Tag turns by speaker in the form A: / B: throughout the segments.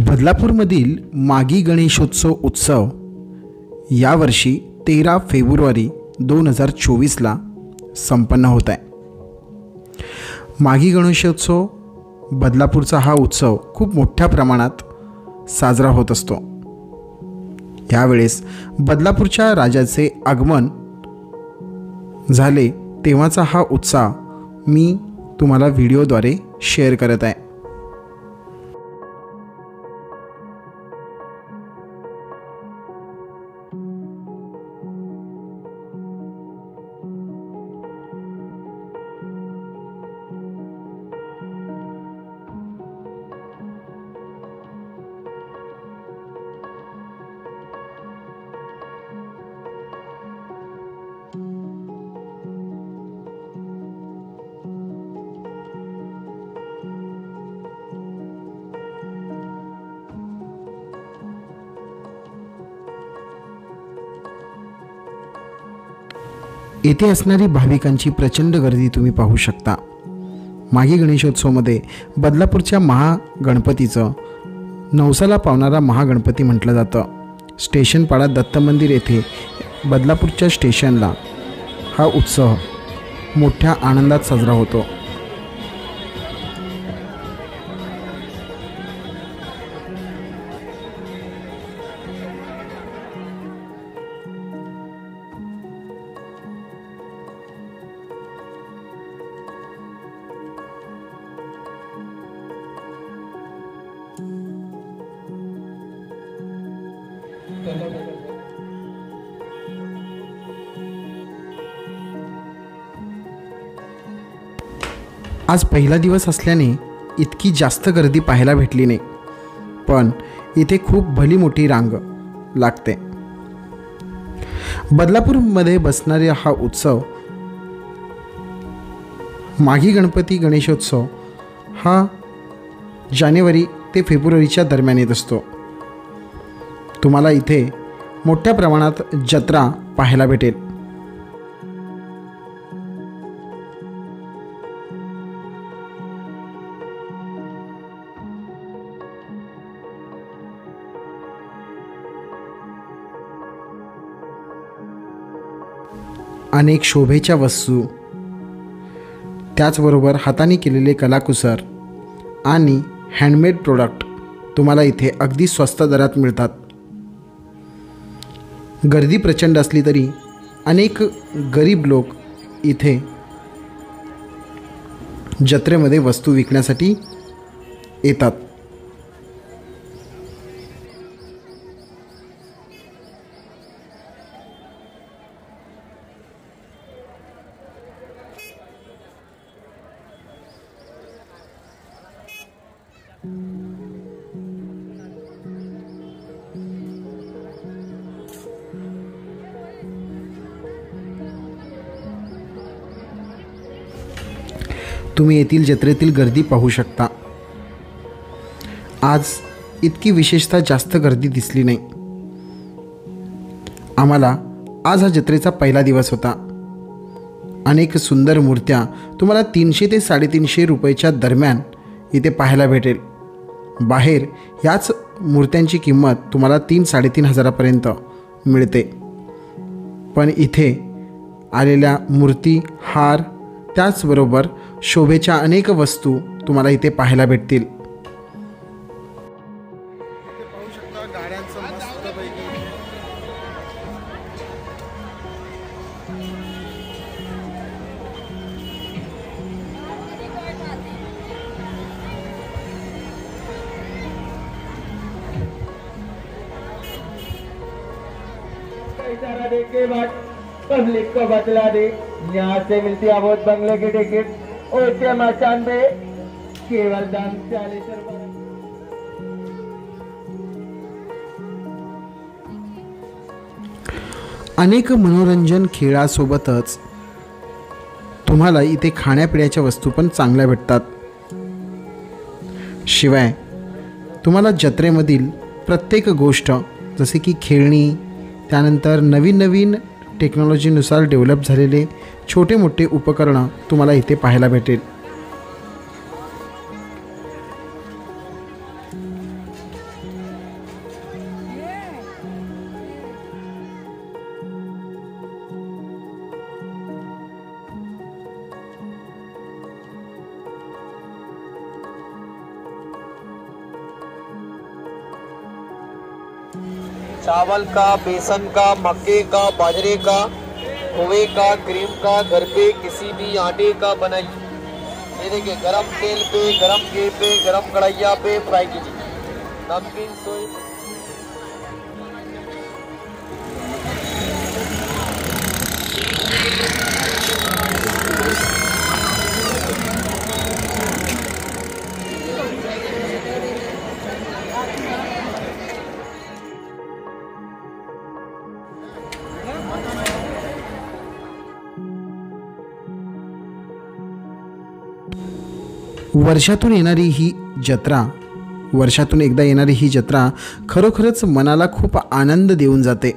A: बदलापूरमधील मागी गणेशोत्सव उत्सव यावर्षी 13 फेब्रुवारी 2024ला संपन्न होत आहे। मागी गणेशोत्सव बदलापूरचा हा उत्सव खूप मोठ्या प्रमाणात साजरा होत असतो। यावेळेस बदलापूरच्या राजाचे आगमन झाले तेव्हाचा हा उत्साह मी तुम्हाला व्हिडिओद्वारे शेअर करत आहे। येथे असणारी भाविकांची प्रचंड गर्दी तुम्ही पाहू शकता। मागी गणेशोत्सवमध्ये बदलापूरच्या महागणपतीचं नवसाला पावणारा महागणपती म्हटलं जातं। स्टेशनपाडा दत्त मंदिर येथे बदलापूरच्या स्टेशनला हा उत्सव मोठ्या आनंदात साजरा होतो। आज पहिला दिवस असल्याने इतकी जास्त गर्दी पाहायला भेटली नाही, पण इथे खूप भली मोठी रांग लागते। बदलापूरमध्ये बसणारा हा उत्सव मागी गणपती गणेशोत्सव हा जानेवारी ते फेब्रुवारीच्या दरम्यान येत असतो। तुम्हाला इथे मोठ्या प्रमाणात जत्रा पाहायला भेटेल। अनेक शोभेच्या वस्तू, त्याचबरोबर हाताने केलेले कलाकुसर आणि हँडमेड प्रोडक्ट तुम्हाला इथे अगदी स्वस्त दरात मिळतात। गर्दी प्रचंड असली तरी अनेक गरीब लोक इथे जत्रेमध्ये वस्तू विकण्यासाठी येतात। तुम्ही येथील जत्रेतील गर्दी पाहू शकता। आज इतकी विशेषतः जास्त गर्दी दिसली नाही। आम्हाला आज हा जत्रेचा पहिला दिवस होता। अनेक सुंदर मूर्त्या तुम्हाला 300 ते 350 रुपयाच्या दरम्यान इथे पाहायला भेटेल। बाहेर याच मूर्त्यांची किंमत तुम्हाला 3-3.5 हजारापर्यंत मिळते, पण इथे आलेल्या मूर्ती, हार, त्याचबरोबर शोभेच्या अनेक वस्तू तुम्हाला इथे पाहायला भेटतील।
B: इशारा दे के बाद पब्लिक को बतला दे, यहाँ से मिलती आबोद बंगले की टिकट ओटीएम आसान पे केवल दाम 40 रुपये।
A: अनेक मनोरंजन खेळासोबतच तुम्हाला इथे खाण्यापिण्याच्या वस्तू पण चांगल्या भेटतात। शिवाय तुम्हाला जत्रेमधील प्रत्येक गोष्ट जसे की खेळणी, त्यानंतर नवीन नवीन टेक्नॉलॉजीनुसार डेव्हलप झालेले छोटे मोठे उपकरणं तुम्हाला इथे पाहायला भेटेल।
C: चावल का, बेसन का, मक्के का, बाजरे का, खोए का, क्रीम का, घर पे किसी भी आटे का बनाई। ये देखिए गरम तेल पे, गरम घी पे, गरम कढ़ैया पे फ्राई कीजिए। नमकीन सोई।
A: वर्षातून येणारी ही जत्रा वर्षातून एकदा येणारी ही जत्रा खरोखरच मनाला खूप आनंद देऊन जाते.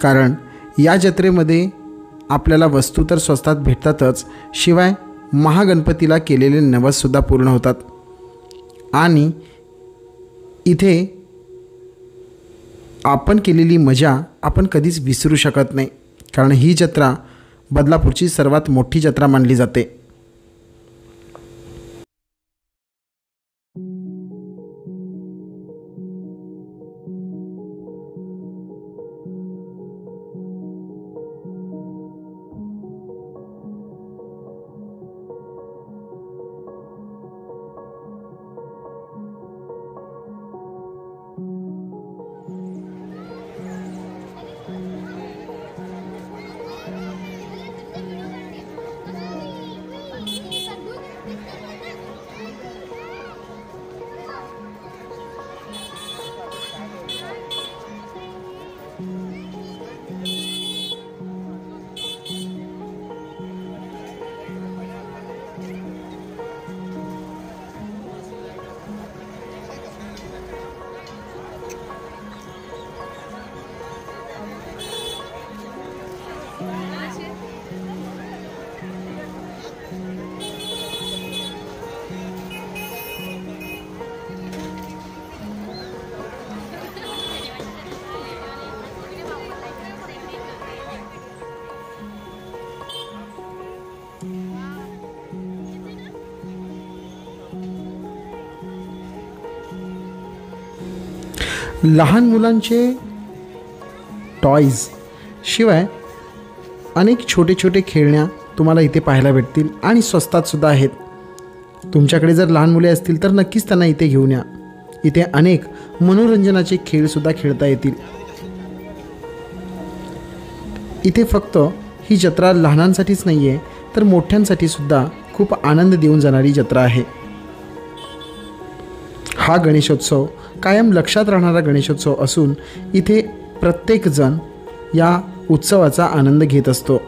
A: कारण या जत्रेमध्ये आपल्याला वस्तू तर स्वस्तात भेटतातच, शिवाय महागणपतीला केलेले नवससुद्धा पूर्ण होतात. आणि इथे आपण केलेली मजा आपण कधीच विसरू शकत नाही. कारण ही जत्रा बदलापूरची सर्वात मोठी जत्रा मानली जाते. लहान मुलांचे टॉयज शिवाय अनेक छोटे छोटे खेळण्या तुम्हाला इथे पाहायला भेटतील आणि स्वस्तातसुद्धा आहेत. तुमच्याकडे जर लहान मुले असतील तर नक्कीच त्यांना इथे घेऊन या. इथे अनेक मनोरंजनाचे खेळसुद्धा खेळता येतील. इथे फक्त ही जत्रा लहानांसाठीच नाही आहे तर मोठ्यांसाठीसुद्धा खूप आनंद देऊन जाणारी जत्रा आहे. हा गणेशोत्सव कायम लक्षात राहणारा गणेशोत्सव असून इथे प्रत्येकजण या उत्सवाचा आनंद घेत असतो.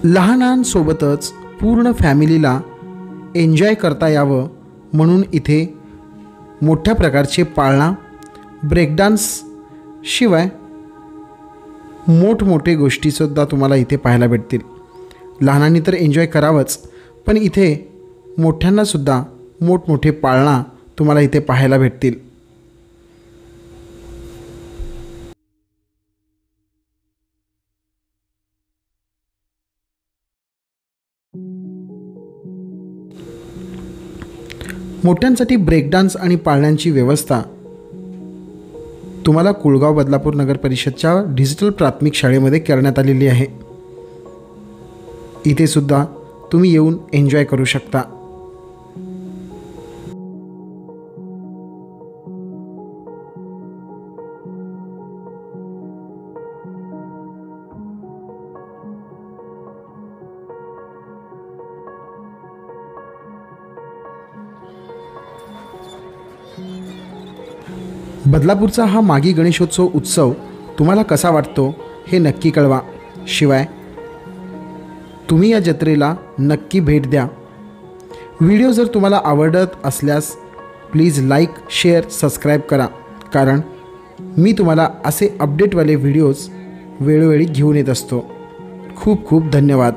A: लहानांसोबतच पूर्ण फॅमिलीला एन्जॉय करता यावं म्हणून इथे मोठ्या प्रकारचे पाळणा, ब्रेकडान्स शिवाय मोठमोठे गोष्टीसुद्धा तुम्हाला इथे पाहायला भेटतील. लहानांनी तर एन्जॉय करावंच, पण इथे मोठ्यांनासुद्धा मोठमोठे पाळणा तुम्हाला इथे पाहायला भेटतील. मोठ्यांसाठी ब्रेकडान्स आणि पाळण्यांची व्यवस्था तुम्हाला कुळगाव बदलापूर नगर परिषदच्या डिजिटल प्राथमिक शाळेमध्ये करण्यात आलेली आहे. इथे सुद्धा तुम्ही येऊन एन्जॉय करू शकता. बदलापूरचा हा मागी गणेशोत्सव उत्सव तुम्हाला कसा वाटतो हे नक्की कळवा. शिवाय तुम्ही या जत्रेला नक्की भेट द्या. व्हिडिओ जर तुम्हाला आवडत असल्यास प्लीज लाईक, शेअर, सबस्क्राईब करा, कारण मी तुम्हाला असे अपडेटवाले व्हिडिओज वेळोवेळी घेऊन येत असतो. खूप खूप धन्यवाद.